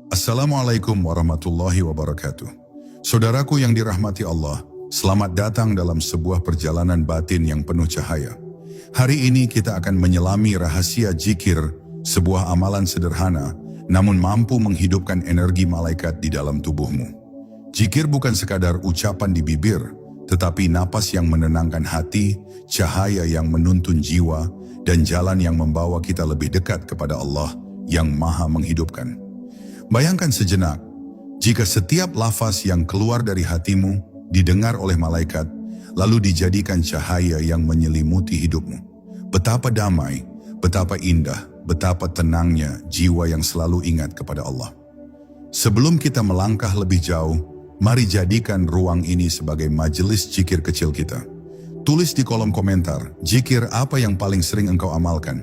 Assalamualaikum warahmatullahi wabarakatuh. Saudaraku yang dirahmati Allah, selamat datang dalam sebuah perjalanan batin yang penuh cahaya. Hari ini kita akan menyelami rahasia zikir, sebuah amalan sederhana, namun mampu menghidupkan energi malaikat di dalam tubuhmu. Zikir bukan sekadar ucapan di bibir, tetapi napas yang menenangkan hati, cahaya yang menuntun jiwa, dan jalan yang membawa kita lebih dekat kepada Allah yang Maha Menghidupkan. Bayangkan sejenak, jika setiap lafaz yang keluar dari hatimu didengar oleh malaikat, lalu dijadikan cahaya yang menyelimuti hidupmu. Betapa damai, betapa indah, betapa tenangnya jiwa yang selalu ingat kepada Allah. Sebelum kita melangkah lebih jauh, mari jadikan ruang ini sebagai majelis zikir kecil kita. Tulis di kolom komentar, zikir apa yang paling sering engkau amalkan?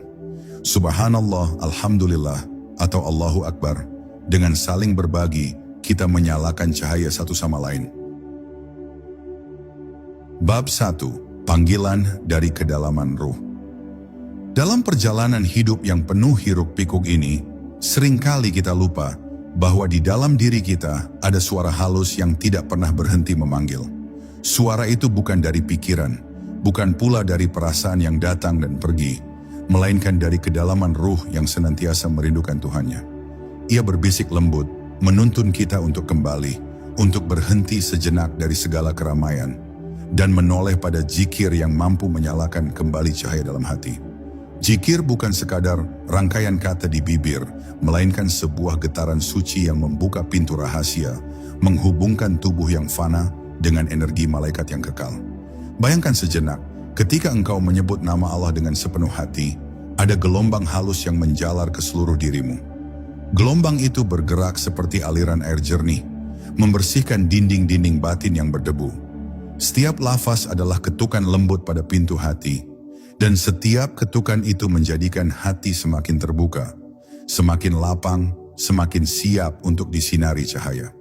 Subhanallah, Alhamdulillah, atau Allahu Akbar. Dengan saling berbagi, kita menyalakan cahaya satu sama lain. Bab 1. Panggilan dari kedalaman ruh. Dalam perjalanan hidup yang penuh hiruk-pikuk ini, seringkali kita lupa bahwa di dalam diri kita ada suara halus yang tidak pernah berhenti memanggil. Suara itu bukan dari pikiran, bukan pula dari perasaan yang datang dan pergi, melainkan dari kedalaman ruh yang senantiasa merindukan Tuhannya. Ia berbisik lembut, menuntun kita untuk kembali, untuk berhenti sejenak dari segala keramaian, dan menoleh pada zikir yang mampu menyalakan kembali cahaya dalam hati. Zikir bukan sekadar rangkaian kata di bibir, melainkan sebuah getaran suci yang membuka pintu rahasia, menghubungkan tubuh yang fana dengan energi malaikat yang kekal. Bayangkan sejenak, ketika engkau menyebut nama Allah dengan sepenuh hati, ada gelombang halus yang menjalar ke seluruh dirimu. Gelombang itu bergerak seperti aliran air jernih, membersihkan dinding-dinding batin yang berdebu. Setiap lafaz adalah ketukan lembut pada pintu hati, dan setiap ketukan itu menjadikan hati semakin terbuka, semakin lapang, semakin siap untuk disinari cahaya.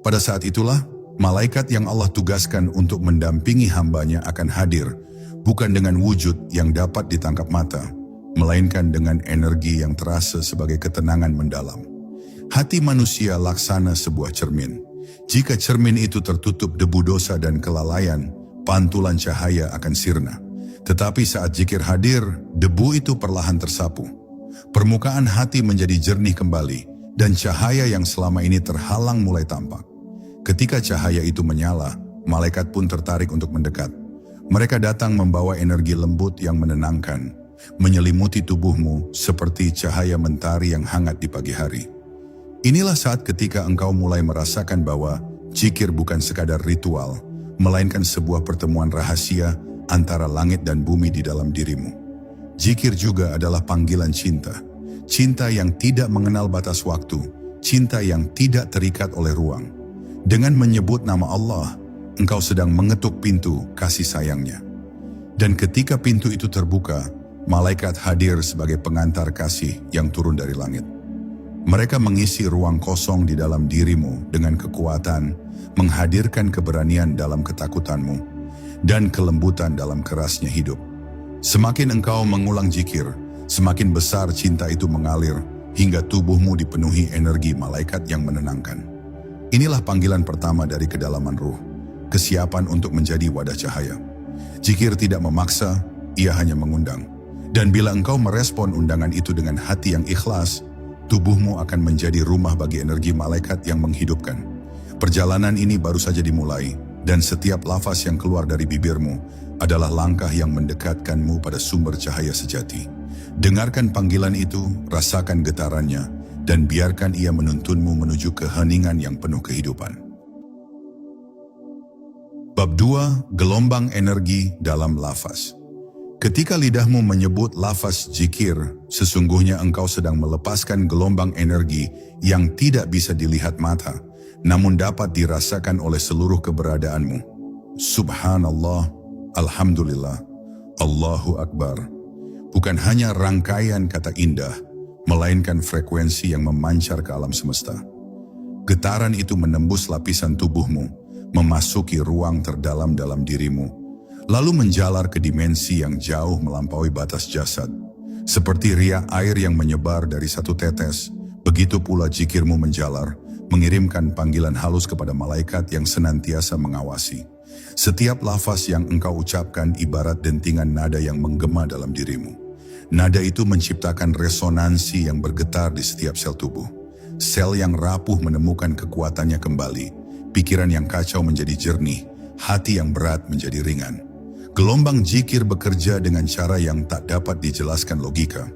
Pada saat itulah, malaikat yang Allah tugaskan untuk mendampingi hambanya akan hadir, bukan dengan wujud yang dapat ditangkap mata, melainkan dengan energi yang terasa sebagai ketenangan mendalam. Hati manusia laksana sebuah cermin. Jika cermin itu tertutup debu dosa dan kelalaian, pantulan cahaya akan sirna. Tetapi saat zikir hadir, debu itu perlahan tersapu. Permukaan hati menjadi jernih kembali, dan cahaya yang selama ini terhalang mulai tampak. Ketika cahaya itu menyala, malaikat pun tertarik untuk mendekat. Mereka datang membawa energi lembut yang menenangkan, menyelimuti tubuhmu seperti cahaya mentari yang hangat di pagi hari. Inilah saat ketika engkau mulai merasakan bahwa zikir bukan sekadar ritual, melainkan sebuah pertemuan rahasia antara langit dan bumi di dalam dirimu. Zikir juga adalah panggilan cinta, cinta yang tidak mengenal batas waktu, cinta yang tidak terikat oleh ruang. Dengan menyebut nama Allah, engkau sedang mengetuk pintu kasih sayangnya. Dan ketika pintu itu terbuka, malaikat hadir sebagai pengantar kasih yang turun dari langit. Mereka mengisi ruang kosong di dalam dirimu dengan kekuatan, menghadirkan keberanian dalam ketakutanmu, dan kelembutan dalam kerasnya hidup. Semakin engkau mengulang zikir, semakin besar cinta itu mengalir, hingga tubuhmu dipenuhi energi malaikat yang menenangkan. Inilah panggilan pertama dari kedalaman ruh, kesiapan untuk menjadi wadah cahaya. Zikir tidak memaksa, ia hanya mengundang. Dan bila engkau merespon undangan itu dengan hati yang ikhlas, tubuhmu akan menjadi rumah bagi energi malaikat yang menghidupkan. Perjalanan ini baru saja dimulai, dan setiap lafaz yang keluar dari bibirmu adalah langkah yang mendekatkanmu pada sumber cahaya sejati. Dengarkan panggilan itu, rasakan getarannya, dan biarkan ia menuntunmu menuju keheningan yang penuh kehidupan. Bab 2. Gelombang energi dalam lafaz. Ketika lidahmu menyebut lafaz zikir, sesungguhnya engkau sedang melepaskan gelombang energi yang tidak bisa dilihat mata, namun dapat dirasakan oleh seluruh keberadaanmu. Subhanallah, Alhamdulillah, Allahu Akbar. Bukan hanya rangkaian kata indah, melainkan frekuensi yang memancar ke alam semesta. Getaran itu menembus lapisan tubuhmu, memasuki ruang terdalam dalam dirimu, lalu menjalar ke dimensi yang jauh melampaui batas jasad. Seperti riak air yang menyebar dari satu tetes, Begitu pula zikirmu menjalar, mengirimkan panggilan halus kepada malaikat yang senantiasa mengawasi. Setiap lafaz yang engkau ucapkan ibarat dentingan nada yang menggema dalam dirimu. Nada itu menciptakan resonansi yang bergetar di setiap sel tubuh. Sel yang rapuh menemukan kekuatannya kembali, pikiran yang kacau menjadi jernih, hati yang berat menjadi ringan. Gelombang zikir bekerja dengan cara yang tak dapat dijelaskan logika,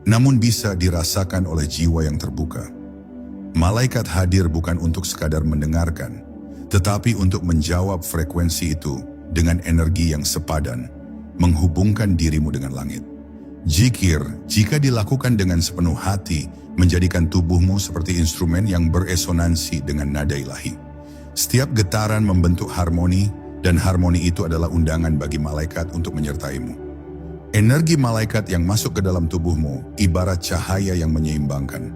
namun bisa dirasakan oleh jiwa yang terbuka. Malaikat hadir bukan untuk sekadar mendengarkan, tetapi untuk menjawab frekuensi itu dengan energi yang sepadan, menghubungkan dirimu dengan langit. Zikir, jika dilakukan dengan sepenuh hati, menjadikan tubuhmu seperti instrumen yang beresonansi dengan nada ilahi. Setiap getaran membentuk harmoni, dan harmoni itu adalah undangan bagi malaikat untuk menyertaimu. Energi malaikat yang masuk ke dalam tubuhmu ibarat cahaya yang menyeimbangkan.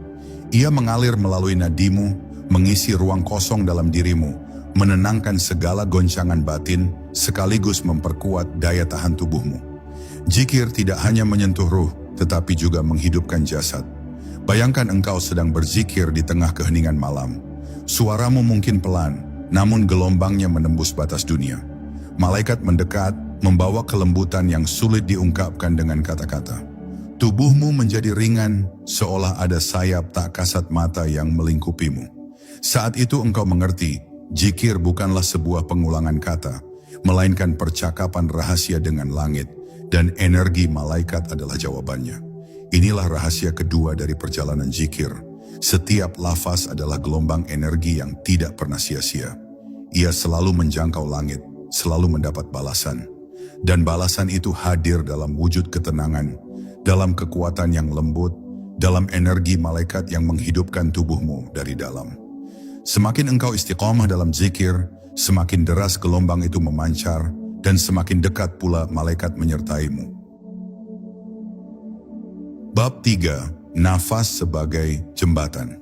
Ia mengalir melalui nadimu, mengisi ruang kosong dalam dirimu, menenangkan segala goncangan batin, sekaligus memperkuat daya tahan tubuhmu. Zikir tidak hanya menyentuh ruh, tetapi juga menghidupkan jasad. Bayangkan engkau sedang berzikir di tengah keheningan malam. Suaramu mungkin pelan, namun gelombangnya menembus batas dunia. Malaikat mendekat, membawa kelembutan yang sulit diungkapkan dengan kata-kata. Tubuhmu menjadi ringan, seolah ada sayap tak kasat mata yang melingkupimu. Saat itu engkau mengerti, zikir bukanlah sebuah pengulangan kata, melainkan percakapan rahasia dengan langit, dan energi malaikat adalah jawabannya. Inilah rahasia kedua dari perjalanan zikir. Setiap lafaz adalah gelombang energi yang tidak pernah sia-sia. Ia selalu menjangkau langit, selalu mendapat balasan. Dan balasan itu hadir dalam wujud ketenangan, dalam kekuatan yang lembut, dalam energi malaikat yang menghidupkan tubuhmu dari dalam. Semakin engkau istiqomah dalam zikir, semakin deras gelombang itu memancar, dan semakin dekat pula malaikat menyertaimu. Bab 3. Nafas sebagai jembatan.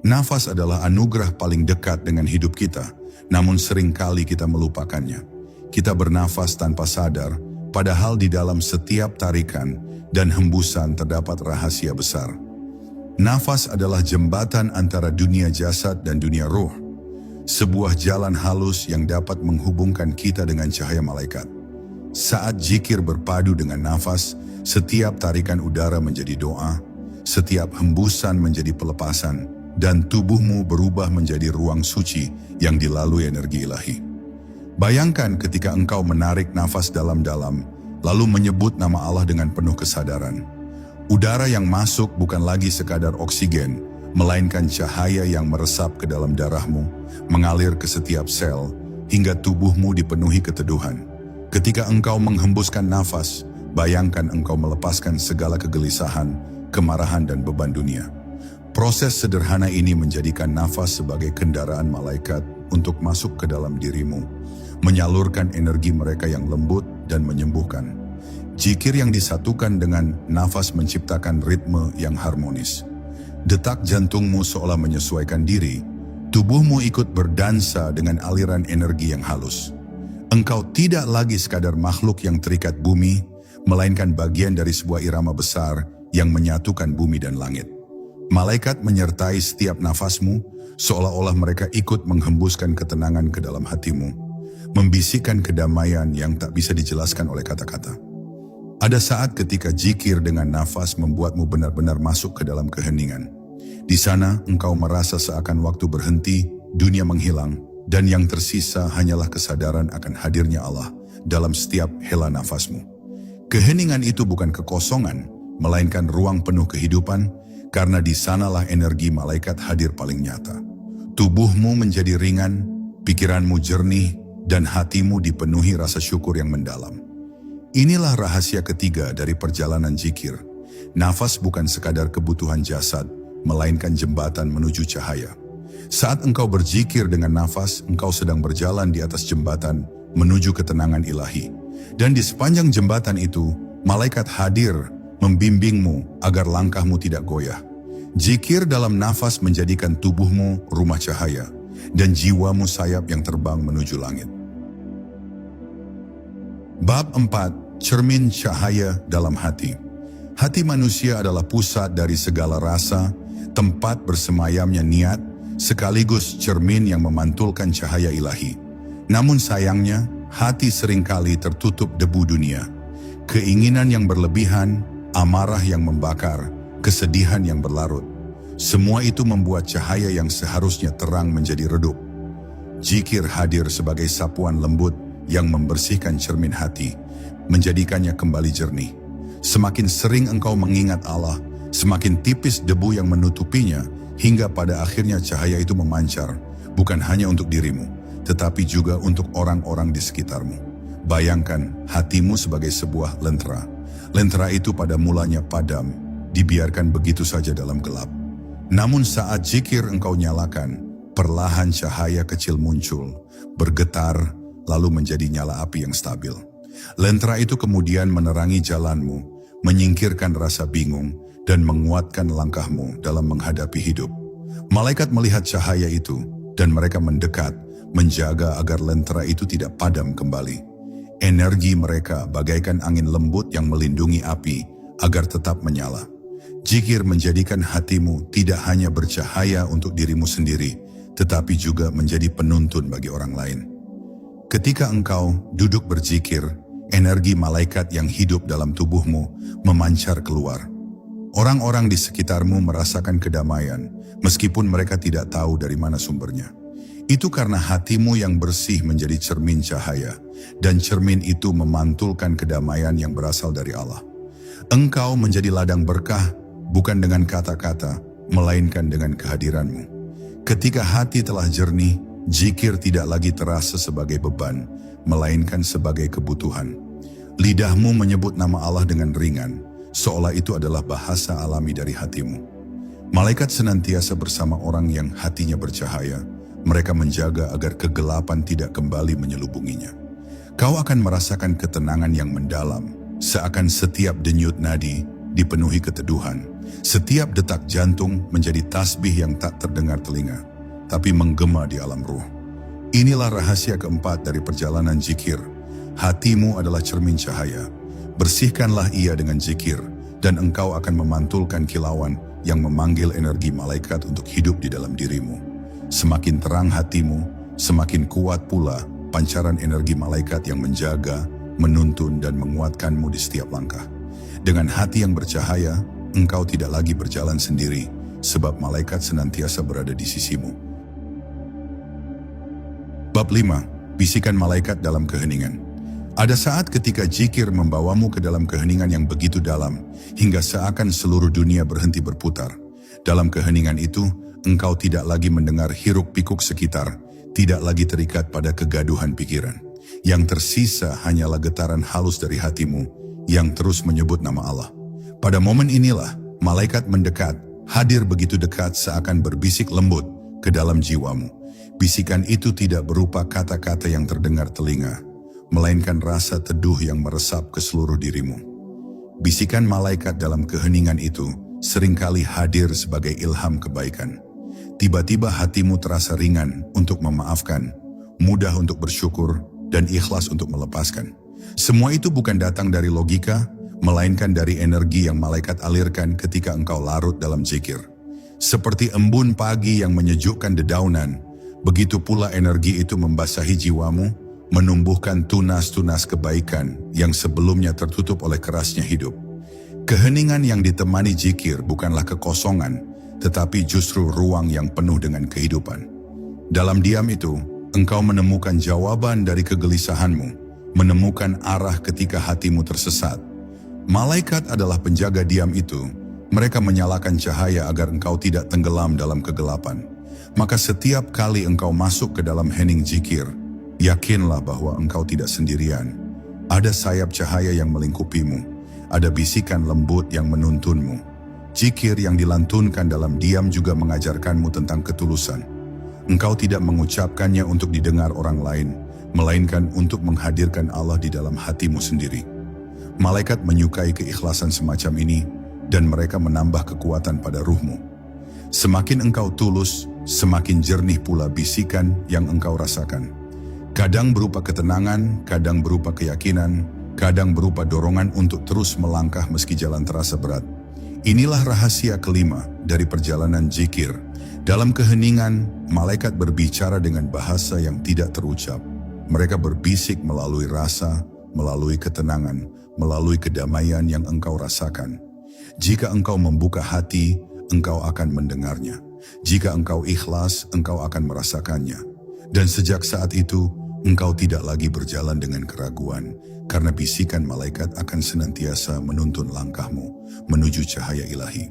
Nafas adalah anugerah paling dekat dengan hidup kita, namun seringkali kita melupakannya. Kita bernafas tanpa sadar, padahal di dalam setiap tarikan dan hembusan terdapat rahasia besar. Nafas adalah jembatan antara dunia jasad dan dunia ruh. Sebuah jalan halus yang dapat menghubungkan kita dengan cahaya malaikat. Saat zikir berpadu dengan nafas, setiap tarikan udara menjadi doa, setiap hembusan menjadi pelepasan, dan tubuhmu berubah menjadi ruang suci yang dilalui energi ilahi. Bayangkan ketika engkau menarik nafas dalam-dalam, lalu menyebut nama Allah dengan penuh kesadaran. Udara yang masuk bukan lagi sekadar oksigen, melainkan cahaya yang meresap ke dalam darahmu, mengalir ke setiap sel, hingga tubuhmu dipenuhi keteduhan. Ketika engkau menghembuskan nafas, bayangkan engkau melepaskan segala kegelisahan, kemarahan dan beban dunia. Proses sederhana ini menjadikan nafas sebagai kendaraan malaikat untuk masuk ke dalam dirimu, menyalurkan energi mereka yang lembut dan menyembuhkan. Zikir yang disatukan dengan nafas menciptakan ritme yang harmonis. Detak jantungmu seolah menyesuaikan diri, tubuhmu ikut berdansa dengan aliran energi yang halus. Engkau tidak lagi sekadar makhluk yang terikat bumi, melainkan bagian dari sebuah irama besar yang menyatukan bumi dan langit. Malaikat menyertai setiap nafasmu, seolah-olah mereka ikut menghembuskan ketenangan ke dalam hatimu, membisikkan kedamaian yang tak bisa dijelaskan oleh kata-kata. Ada saat ketika zikir dengan nafas membuatmu benar-benar masuk ke dalam keheningan. Di sana engkau merasa seakan waktu berhenti, dunia menghilang, dan yang tersisa hanyalah kesadaran akan hadirnya Allah dalam setiap hela nafasmu. Keheningan itu bukan kekosongan, melainkan ruang penuh kehidupan, karena di sanalah energi malaikat hadir paling nyata. Tubuhmu menjadi ringan, pikiranmu jernih, dan hatimu dipenuhi rasa syukur yang mendalam. Inilah rahasia ketiga dari perjalanan zikir. Nafas bukan sekadar kebutuhan jasad, melainkan jembatan menuju cahaya. Saat engkau berzikir dengan nafas, engkau sedang berjalan di atas jembatan menuju ketenangan ilahi. Dan di sepanjang jembatan itu, malaikat hadir membimbingmu agar langkahmu tidak goyah. Zikir dalam nafas menjadikan tubuhmu rumah cahaya dan jiwamu sayap yang terbang menuju langit. Bab 4. Cermin cahaya dalam hati. Hati manusia adalah pusat dari segala rasa, tempat bersemayamnya niat, sekaligus cermin yang memantulkan cahaya ilahi. Namun sayangnya, hati seringkali tertutup debu dunia. Keinginan yang berlebihan, amarah yang membakar, kesedihan yang berlarut. Semua itu membuat cahaya yang seharusnya terang menjadi redup. Zikir hadir sebagai sapuan lembut yang membersihkan cermin hati, menjadikannya kembali jernih. Semakin sering engkau mengingat Allah, semakin tipis debu yang menutupinya, hingga pada akhirnya cahaya itu memancar, bukan hanya untuk dirimu, tetapi juga untuk orang-orang di sekitarmu. Bayangkan hatimu sebagai sebuah lentera. Lentera itu pada mulanya padam, dibiarkan begitu saja dalam gelap. Namun saat zikir engkau nyalakan, perlahan cahaya kecil muncul, bergetar, lalu menjadi nyala api yang stabil. Lentera itu kemudian menerangi jalanmu, menyingkirkan rasa bingung, dan menguatkan langkahmu dalam menghadapi hidup. Malaikat melihat cahaya itu, dan mereka mendekat, menjaga agar lentera itu tidak padam kembali. Energi mereka bagaikan angin lembut yang melindungi api agar tetap menyala. Zikir menjadikan hatimu tidak hanya bercahaya untuk dirimu sendiri, tetapi juga menjadi penuntun bagi orang lain. Ketika engkau duduk berzikir, energi malaikat yang hidup dalam tubuhmu memancar keluar. Orang-orang di sekitarmu merasakan kedamaian, meskipun mereka tidak tahu dari mana sumbernya. Itu karena hatimu yang bersih menjadi cermin cahaya, dan cermin itu memantulkan kedamaian yang berasal dari Allah. Engkau menjadi ladang berkah, bukan dengan kata-kata, melainkan dengan kehadiranmu. Ketika hati telah jernih, zikir tidak lagi terasa sebagai beban, melainkan sebagai kebutuhan. Lidahmu menyebut nama Allah dengan ringan, seolah itu adalah bahasa alami dari hatimu. Malaikat senantiasa bersama orang yang hatinya bercahaya. Mereka menjaga agar kegelapan tidak kembali menyelubunginya. Kau akan merasakan ketenangan yang mendalam, seakan setiap denyut nadi dipenuhi keteduhan. Setiap detak jantung menjadi tasbih yang tak terdengar telinga, tapi menggema di alam ruh. Inilah rahasia keempat dari perjalanan zikir. Hatimu adalah cermin cahaya. Bersihkanlah ia dengan zikir, dan engkau akan memantulkan kilauan yang memanggil energi malaikat untuk hidup di dalam dirimu. Semakin terang hatimu, semakin kuat pula pancaran energi malaikat yang menjaga, menuntun dan menguatkanmu di setiap langkah. Dengan hati yang bercahaya, engkau tidak lagi berjalan sendiri, sebab malaikat senantiasa berada di sisimu. Bab 5. Bisikan malaikat dalam keheningan. Ada saat ketika zikir membawamu ke dalam keheningan yang begitu dalam, hingga seakan seluruh dunia berhenti berputar. Dalam keheningan itu, engkau tidak lagi mendengar hiruk-pikuk sekitar, tidak lagi terikat pada kegaduhan pikiran. Yang tersisa hanyalah getaran halus dari hatimu yang terus menyebut nama Allah. Pada momen inilah, malaikat mendekat, hadir begitu dekat seakan berbisik lembut ke dalam jiwamu. Bisikan itu tidak berupa kata-kata yang terdengar telinga, melainkan rasa teduh yang meresap ke seluruh dirimu. Bisikan malaikat dalam keheningan itu seringkali hadir sebagai ilham kebaikan. Tiba-tiba hatimu terasa ringan untuk memaafkan, mudah untuk bersyukur, dan ikhlas untuk melepaskan. Semua itu bukan datang dari logika, melainkan dari energi yang malaikat alirkan ketika engkau larut dalam zikir. Seperti embun pagi yang menyejukkan dedaunan, begitu pula energi itu membasahi jiwamu, menumbuhkan tunas-tunas kebaikan yang sebelumnya tertutup oleh kerasnya hidup. Keheningan yang ditemani zikir bukanlah kekosongan, tetapi justru ruang yang penuh dengan kehidupan. Dalam diam itu, engkau menemukan jawaban dari kegelisahanmu, menemukan arah ketika hatimu tersesat. Malaikat adalah penjaga diam itu. Mereka menyalakan cahaya agar engkau tidak tenggelam dalam kegelapan. Maka setiap kali engkau masuk ke dalam hening zikir, yakinlah bahwa engkau tidak sendirian. Ada sayap cahaya yang melingkupimu, ada bisikan lembut yang menuntunmu. Zikir yang dilantunkan dalam diam juga mengajarkanmu tentang ketulusan. Engkau tidak mengucapkannya untuk didengar orang lain, melainkan untuk menghadirkan Allah di dalam hatimu sendiri. Malaikat menyukai keikhlasan semacam ini, dan mereka menambah kekuatan pada ruhmu. Semakin engkau tulus, semakin jernih pula bisikan yang engkau rasakan. Kadang berupa ketenangan, kadang berupa keyakinan, kadang berupa dorongan untuk terus melangkah meski jalan terasa berat. Inilah rahasia kelima dari perjalanan zikir. Dalam keheningan, malaikat berbicara dengan bahasa yang tidak terucap. Mereka berbisik melalui rasa, melalui ketenangan, melalui kedamaian yang engkau rasakan. Jika engkau membuka hati, engkau akan mendengarnya. Jika engkau ikhlas, engkau akan merasakannya. Dan sejak saat itu, engkau tidak lagi berjalan dengan keraguan, karena bisikan malaikat akan senantiasa menuntun langkahmu menuju cahaya ilahi.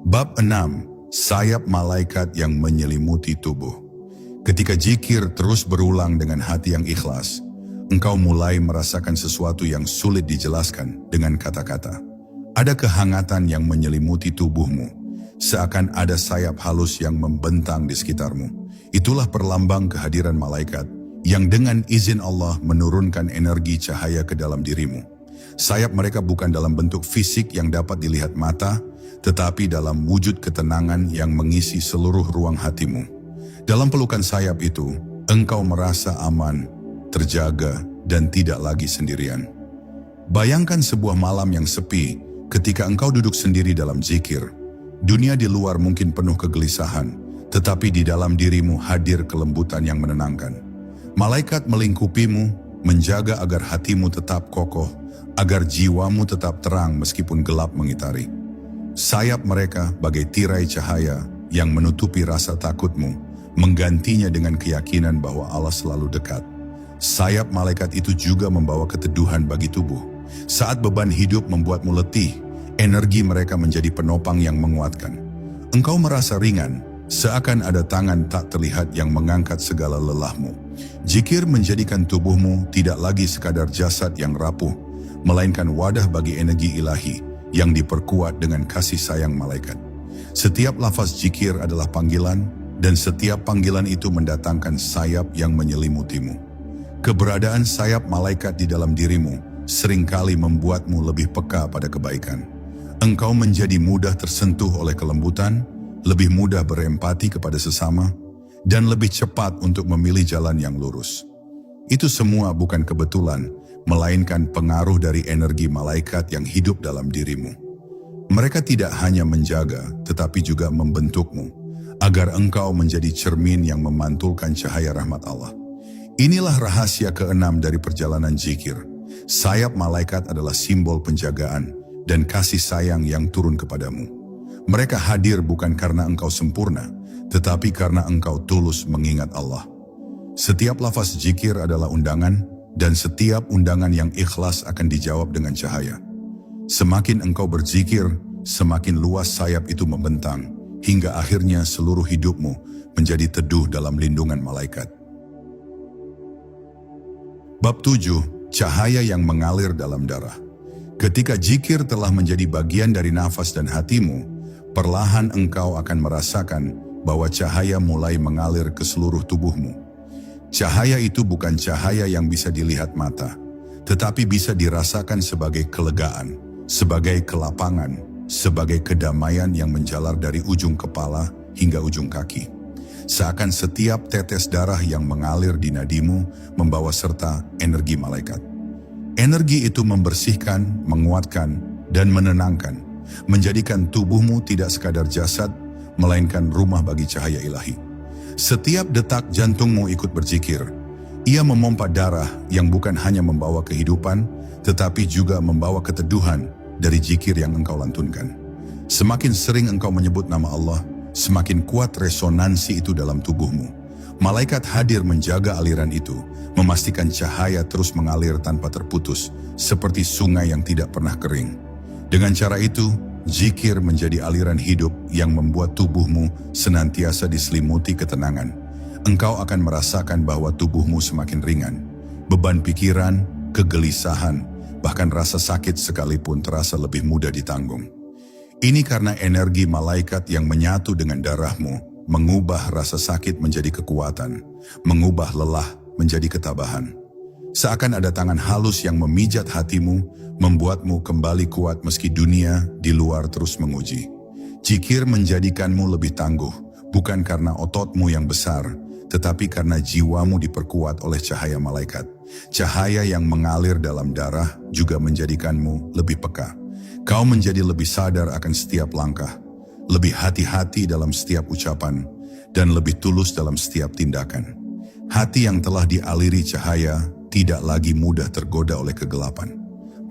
Bab 6. Sayap malaikat yang menyelimuti tubuh. Ketika zikir terus berulang dengan hati yang ikhlas, engkau mulai merasakan sesuatu yang sulit dijelaskan dengan kata-kata. Ada kehangatan yang menyelimuti tubuhmu, seakan ada sayap halus yang membentang di sekitarmu. Itulah perlambang kehadiran malaikat yang dengan izin Allah menurunkan energi cahaya ke dalam dirimu. Sayap mereka bukan dalam bentuk fisik yang dapat dilihat mata, tetapi dalam wujud ketenangan yang mengisi seluruh ruang hatimu. Dalam pelukan sayap itu, engkau merasa aman, terjaga, dan tidak lagi sendirian. Bayangkan sebuah malam yang sepi ketika engkau duduk sendiri dalam zikir. Dunia di luar mungkin penuh kegelisahan, tetapi di dalam dirimu hadir kelembutan yang menenangkan. Malaikat melingkupimu, menjaga agar hatimu tetap kokoh, agar jiwamu tetap terang meskipun gelap mengitari. Sayap mereka bagai tirai cahaya yang menutupi rasa takutmu, menggantinya dengan keyakinan bahwa Allah selalu dekat. Sayap malaikat itu juga membawa keteduhan bagi tubuh. Saat beban hidup membuatmu letih, energi mereka menjadi penopang yang menguatkan. Engkau merasa ringan, seakan ada tangan tak terlihat yang mengangkat segala lelahmu. Zikir menjadikan tubuhmu tidak lagi sekadar jasad yang rapuh, melainkan wadah bagi energi ilahi yang diperkuat dengan kasih sayang malaikat. Setiap lafaz zikir adalah panggilan, dan setiap panggilan itu mendatangkan sayap yang menyelimutimu. Keberadaan sayap malaikat di dalam dirimu seringkali membuatmu lebih peka pada kebaikan. Engkau menjadi mudah tersentuh oleh kelembutan, lebih mudah berempati kepada sesama, dan lebih cepat untuk memilih jalan yang lurus. Itu semua bukan kebetulan, melainkan pengaruh dari energi malaikat yang hidup dalam dirimu. Mereka tidak hanya menjaga, tetapi juga membentukmu, agar engkau menjadi cermin yang memantulkan cahaya rahmat Allah. Inilah rahasia keenam dari perjalanan zikir. Sayap malaikat adalah simbol penjagaan dan kasih sayang yang turun kepadamu. Mereka hadir bukan karena engkau sempurna, tetapi karena engkau tulus mengingat Allah. Setiap lafaz zikir adalah undangan, dan setiap undangan yang ikhlas akan dijawab dengan cahaya. Semakin engkau berzikir, semakin luas sayap itu membentang, hingga akhirnya seluruh hidupmu menjadi teduh dalam lindungan malaikat. Bab 7. Cahaya yang mengalir dalam darah. Ketika zikir telah menjadi bagian dari nafas dan hatimu, perlahan engkau akan merasakan bahwa cahaya mulai mengalir ke seluruh tubuhmu. Cahaya itu bukan cahaya yang bisa dilihat mata, tetapi bisa dirasakan sebagai kelegaan, sebagai kelapangan, sebagai kedamaian yang menjalar dari ujung kepala hingga ujung kaki. Seakan setiap tetes darah yang mengalir di nadimu membawa serta energi malaikat. Energi itu membersihkan, menguatkan, dan menenangkan, menjadikan tubuhmu tidak sekadar jasad, melainkan rumah bagi cahaya ilahi. Setiap detak jantungmu ikut berzikir. Ia memompa darah yang bukan hanya membawa kehidupan, tetapi juga membawa keteduhan dari zikir yang engkau lantunkan. Semakin sering engkau menyebut nama Allah, semakin kuat resonansi itu dalam tubuhmu. Malaikat hadir menjaga aliran itu, memastikan cahaya terus mengalir tanpa terputus, seperti sungai yang tidak pernah kering. Dengan cara itu, zikir menjadi aliran hidup yang membuat tubuhmu senantiasa diselimuti ketenangan. Engkau akan merasakan bahwa tubuhmu semakin ringan. Beban pikiran, kegelisahan, bahkan rasa sakit sekalipun terasa lebih mudah ditanggung. Ini karena energi malaikat yang menyatu dengan darahmu mengubah rasa sakit menjadi kekuatan, mengubah lelah menjadi ketabahan. Seakan ada tangan halus yang memijat hatimu, membuatmu kembali kuat meski dunia di luar terus menguji. Zikir menjadikanmu lebih tangguh, bukan karena ototmu yang besar, tetapi karena jiwamu diperkuat oleh cahaya malaikat. Cahaya yang mengalir dalam darah juga menjadikanmu lebih peka. Kau menjadi lebih sadar akan setiap langkah, lebih hati-hati dalam setiap ucapan, dan lebih tulus dalam setiap tindakan. Hati yang telah dialiri cahaya tidak lagi mudah tergoda oleh kegelapan.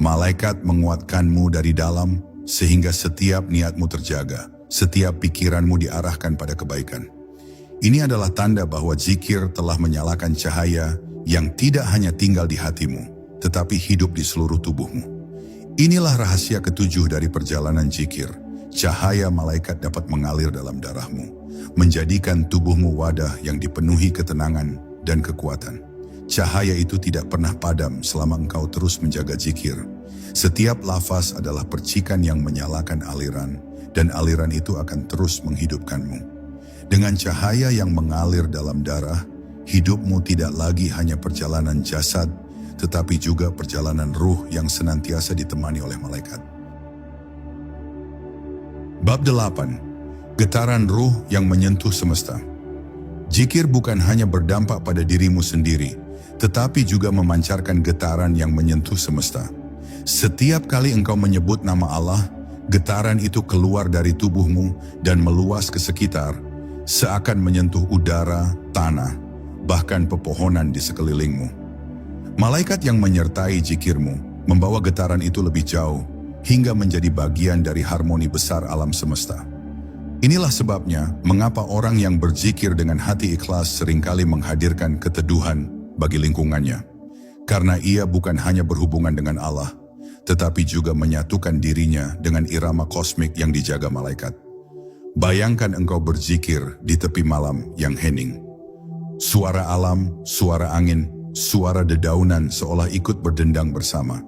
Malaikat menguatkanmu dari dalam, sehingga setiap niatmu terjaga, setiap pikiranmu diarahkan pada kebaikan. Ini adalah tanda bahwa zikir telah menyalakan cahaya yang tidak hanya tinggal di hatimu, tetapi hidup di seluruh tubuhmu. Inilah rahasia ketujuh dari perjalanan zikir. Cahaya malaikat dapat mengalir dalam darahmu, menjadikan tubuhmu wadah yang dipenuhi ketenangan dan kekuatan. Cahaya itu tidak pernah padam selama engkau terus menjaga zikir. Setiap lafaz adalah percikan yang menyalakan aliran, dan aliran itu akan terus menghidupkanmu. Dengan cahaya yang mengalir dalam darah, hidupmu tidak lagi hanya perjalanan jasad, tetapi juga perjalanan ruh yang senantiasa ditemani oleh malaikat. Bab 8. Getaran ruh yang menyentuh semesta. Zikir bukan hanya berdampak pada dirimu sendiri, tetapi juga memancarkan getaran yang menyentuh semesta. Setiap kali engkau menyebut nama Allah, getaran itu keluar dari tubuhmu dan meluas ke sekitar, seakan menyentuh udara, tanah, bahkan pepohonan di sekelilingmu. Malaikat yang menyertai zikirmu membawa getaran itu lebih jauh, hingga menjadi bagian dari harmoni besar alam semesta. Inilah sebabnya mengapa orang yang berzikir dengan hati ikhlas seringkali menghadirkan keteduhan bagi lingkungannya. Karena ia bukan hanya berhubungan dengan Allah, tetapi juga menyatukan dirinya dengan irama kosmik yang dijaga malaikat. Bayangkan engkau berzikir di tepi malam yang hening. Suara alam, suara angin, suara dedaunan seolah ikut berdendang bersama.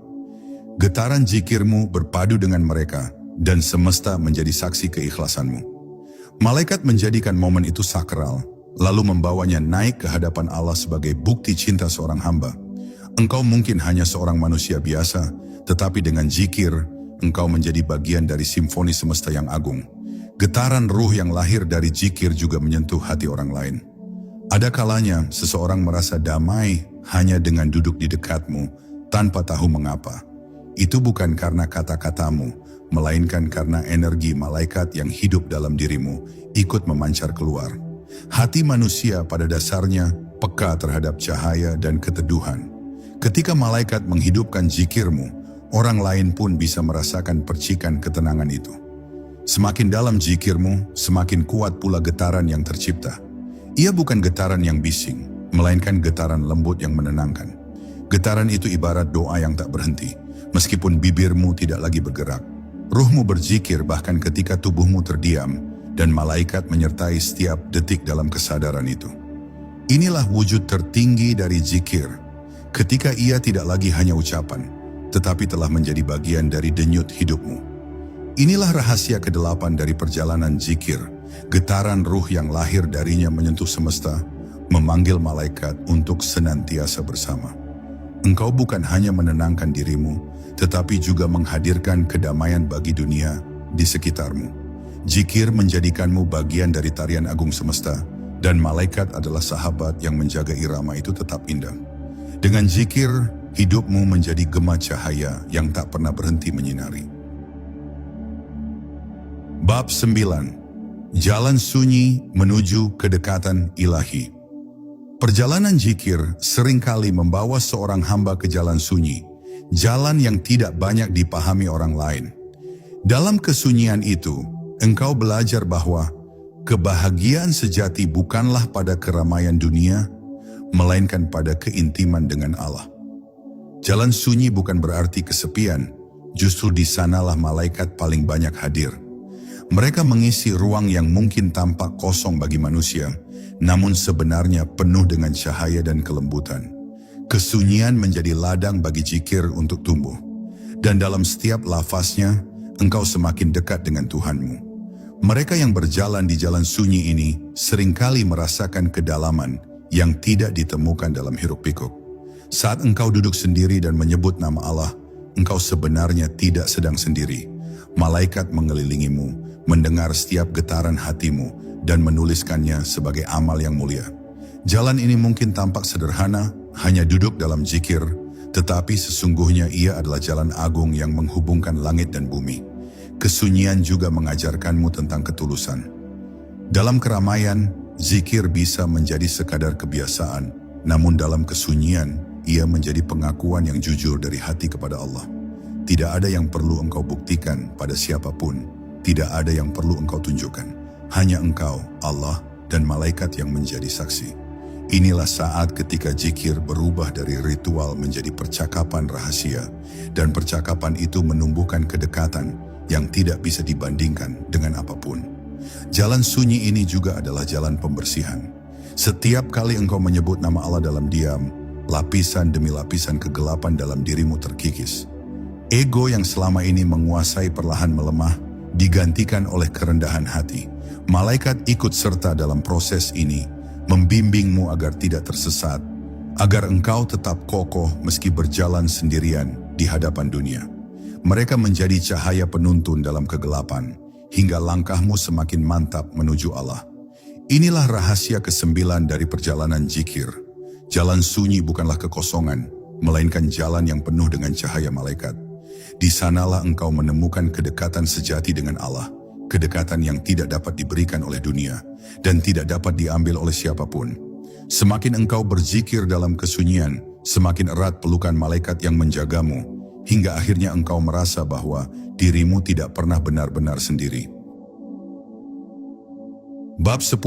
Getaran zikirmu berpadu dengan mereka, dan semesta menjadi saksi keikhlasanmu. Malaikat menjadikan momen itu sakral, lalu membawanya naik ke hadapan Allah sebagai bukti cinta seorang hamba. Engkau mungkin hanya seorang manusia biasa, tetapi dengan zikir, engkau menjadi bagian dari simfoni semesta yang agung. Getaran ruh yang lahir dari zikir juga menyentuh hati orang lain. Ada kalanya seseorang merasa damai hanya dengan duduk di dekatmu tanpa tahu mengapa. Itu bukan karena kata-katamu, melainkan karena energi malaikat yang hidup dalam dirimu ikut memancar keluar. Hati manusia pada dasarnya peka terhadap cahaya dan keteduhan. Ketika malaikat menghidupkan zikirmu, orang lain pun bisa merasakan percikan ketenangan itu. Semakin dalam zikirmu, semakin kuat pula getaran yang tercipta. Ia bukan getaran yang bising, melainkan getaran lembut yang menenangkan. Getaran itu ibarat doa yang tak berhenti, meskipun bibirmu tidak lagi bergerak. Ruhmu berzikir bahkan ketika tubuhmu terdiam, dan malaikat menyertai setiap detik dalam kesadaran itu. Inilah wujud tertinggi dari zikir, ketika ia tidak lagi hanya ucapan, tetapi telah menjadi bagian dari denyut hidupmu. Inilah rahasia ke-8 dari perjalanan zikir. Getaran ruh yang lahir darinya menyentuh semesta, memanggil malaikat untuk senantiasa bersama. Engkau bukan hanya menenangkan dirimu, tetapi juga menghadirkan kedamaian bagi dunia di sekitarmu. Zikir menjadikanmu bagian dari tarian agung semesta, dan malaikat adalah sahabat yang menjaga irama itu tetap indah. Dengan zikir, hidupmu menjadi gema cahaya yang tak pernah berhenti menyinari. Bab 9. Jalan sunyi menuju kedekatan ilahi. Perjalanan zikir seringkali membawa seorang hamba ke jalan sunyi, jalan yang tidak banyak dipahami orang lain. Dalam kesunyian itu, engkau belajar bahwa kebahagiaan sejati bukanlah pada keramaian dunia, melainkan pada keintiman dengan Allah. Jalan sunyi bukan berarti kesepian, justru di sanalah malaikat paling banyak hadir. Mereka mengisi ruang yang mungkin tampak kosong bagi manusia, namun sebenarnya penuh dengan cahaya dan kelembutan. Kesunyian menjadi ladang bagi zikir untuk tumbuh, dan dalam setiap lafaznya, engkau semakin dekat dengan Tuhanmu. Mereka yang berjalan di jalan sunyi ini seringkali merasakan kedalaman yang tidak ditemukan dalam hiruk-pikuk. Saat engkau duduk sendiri dan menyebut nama Allah, engkau sebenarnya tidak sedang sendiri. Malaikat mengelilingimu, mendengar setiap getaran hatimu, dan menuliskannya sebagai amal yang mulia. Jalan ini mungkin tampak sederhana, hanya duduk dalam zikir, Tetapi sesungguhnya ia adalah jalan agung yang menghubungkan langit dan bumi. Kesunyian juga mengajarkanmu tentang ketulusan. Dalam keramaian, zikir bisa menjadi sekadar kebiasaan, namun dalam kesunyian, ia menjadi pengakuan yang jujur dari hati kepada Allah. Tidak ada yang perlu engkau buktikan pada siapapun, tidak ada yang perlu engkau tunjukkan. Hanya engkau, Allah, dan malaikat yang menjadi saksi. Inilah saat ketika zikir berubah dari ritual menjadi percakapan rahasia, dan percakapan itu menumbuhkan kedekatan yang tidak bisa dibandingkan dengan apapun. Jalan sunyi ini juga adalah jalan pembersihan. Setiap kali engkau menyebut nama Allah dalam diam, lapisan demi lapisan kegelapan dalam dirimu terkikis. Ego yang selama ini menguasai perlahan melemah, digantikan oleh kerendahan hati. Malaikat ikut serta dalam proses ini, membimbingmu agar tidak tersesat, agar engkau tetap kokoh meski berjalan sendirian di hadapan dunia. Mereka menjadi cahaya penuntun dalam kegelapan, hingga langkahmu semakin mantap menuju Allah. Inilah rahasia ke-9 dari perjalanan zikir. Jalan sunyi bukanlah kekosongan, melainkan jalan yang penuh dengan cahaya malaikat. Di sanalah engkau menemukan kedekatan sejati dengan Allah, kedekatan yang tidak dapat diberikan oleh dunia, dan tidak dapat diambil oleh siapapun. Semakin engkau berzikir dalam kesunyian, semakin erat pelukan malaikat yang menjagamu, hingga akhirnya engkau merasa bahwa dirimu tidak pernah benar-benar sendiri. Bab 10.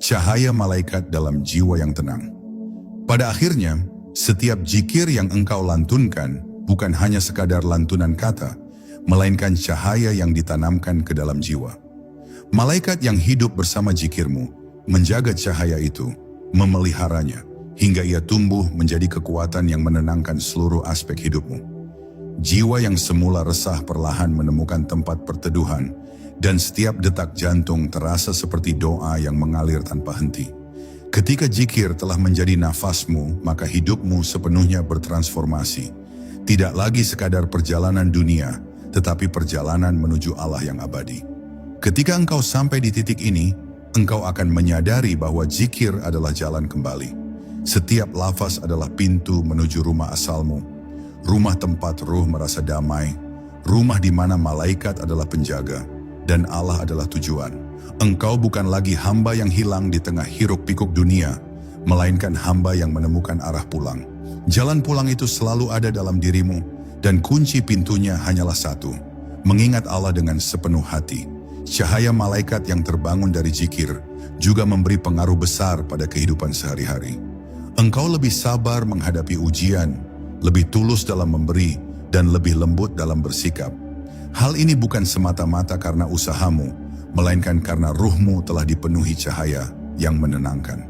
Cahaya malaikat dalam jiwa yang tenang. Pada akhirnya, setiap zikir yang engkau lantunkan bukan hanya sekadar lantunan kata, melainkan cahaya yang ditanamkan ke dalam jiwa. Malaikat yang hidup bersama zikirmu menjaga cahaya itu, memeliharanya, hingga ia tumbuh menjadi kekuatan yang menenangkan seluruh aspek hidupmu. Jiwa yang semula resah perlahan menemukan tempat perteduhan, dan setiap detak jantung terasa seperti doa yang mengalir tanpa henti. Ketika zikir telah menjadi nafasmu, maka hidupmu sepenuhnya bertransformasi. Tidak lagi sekadar perjalanan dunia, tetapi perjalanan menuju Allah yang abadi. Ketika engkau sampai di titik ini, engkau akan menyadari bahwa zikir adalah jalan kembali. Setiap lafaz adalah pintu menuju rumah asalmu, rumah tempat ruh merasa damai, rumah di mana malaikat adalah penjaga, dan Allah adalah tujuan. Engkau bukan lagi hamba yang hilang di tengah hiruk-pikuk dunia, melainkan hamba yang menemukan arah pulang. Jalan pulang itu selalu ada dalam dirimu, dan kunci pintunya hanyalah satu, mengingat Allah dengan sepenuh hati. Cahaya malaikat yang terbangun dari zikir juga memberi pengaruh besar pada kehidupan sehari-hari. Engkau lebih sabar menghadapi ujian, lebih tulus dalam memberi, dan lebih lembut dalam bersikap. Hal ini bukan semata-mata karena usahamu, melainkan karena ruhmu telah dipenuhi cahaya yang menenangkan.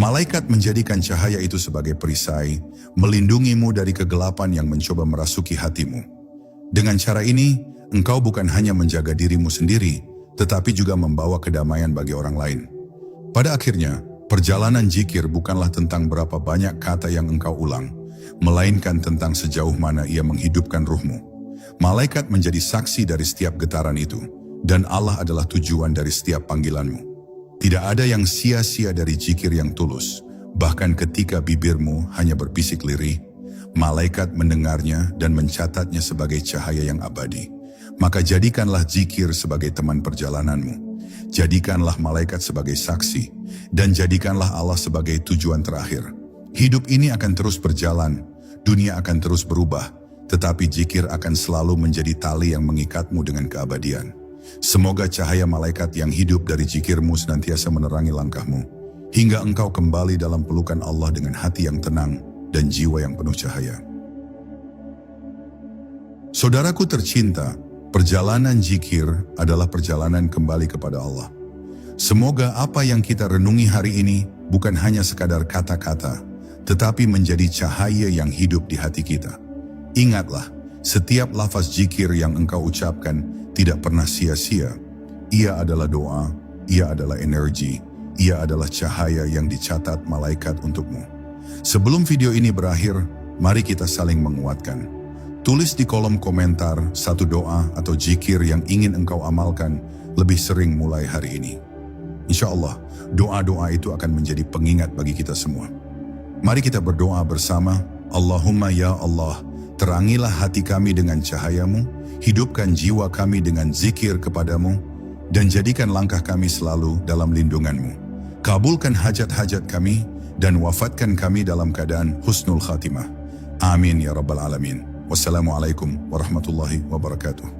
Malaikat menjadikan cahaya itu sebagai perisai, melindungimu dari kegelapan yang mencoba merasuki hatimu. Dengan cara ini, engkau bukan hanya menjaga dirimu sendiri, tetapi juga membawa kedamaian bagi orang lain. Pada akhirnya, perjalanan zikir bukanlah tentang berapa banyak kata yang engkau ulang, melainkan tentang sejauh mana ia menghidupkan ruhmu. Malaikat menjadi saksi dari setiap getaran itu, dan Allah adalah tujuan dari setiap panggilanmu. Tidak ada yang sia-sia dari zikir yang tulus. Bahkan ketika bibirmu hanya berbisik lirih, malaikat mendengarnya dan mencatatnya sebagai cahaya yang abadi. Maka jadikanlah zikir sebagai teman perjalananmu. Jadikanlah malaikat sebagai saksi, dan jadikanlah Allah sebagai tujuan terakhir. Hidup ini akan terus berjalan, dunia akan terus berubah, tetapi zikir akan selalu menjadi tali yang mengikatmu dengan keabadian. Semoga cahaya malaikat yang hidup dari zikirmu senantiasa menerangi langkahmu, hingga engkau kembali dalam pelukan Allah dengan hati yang tenang dan jiwa yang penuh cahaya. Saudaraku tercinta, perjalanan zikir adalah perjalanan kembali kepada Allah. Semoga apa yang kita renungi hari ini bukan hanya sekadar kata-kata, tetapi menjadi cahaya yang hidup di hati kita. Ingatlah, setiap lafaz zikir yang engkau ucapkan tidak pernah sia-sia. Ia adalah doa, ia adalah energi, ia adalah cahaya yang dicatat malaikat untukmu. Sebelum video ini berakhir, mari kita saling menguatkan. Tulis di kolom komentar satu doa atau zikir yang ingin engkau amalkan lebih sering mulai hari ini. Insya Allah, doa-doa itu akan menjadi pengingat bagi kita semua. Mari kita berdoa bersama. Allahumma ya Allah, terangilah hati kami dengan cahayamu, hidupkan jiwa kami dengan zikir kepadamu, dan jadikan langkah kami selalu dalam lindunganmu. Kabulkan hajat-hajat kami, dan wafatkan kami dalam keadaan husnul khatimah. Amin ya rabbal alamin. Wassalamualaikum warahmatullahi wabarakatuh.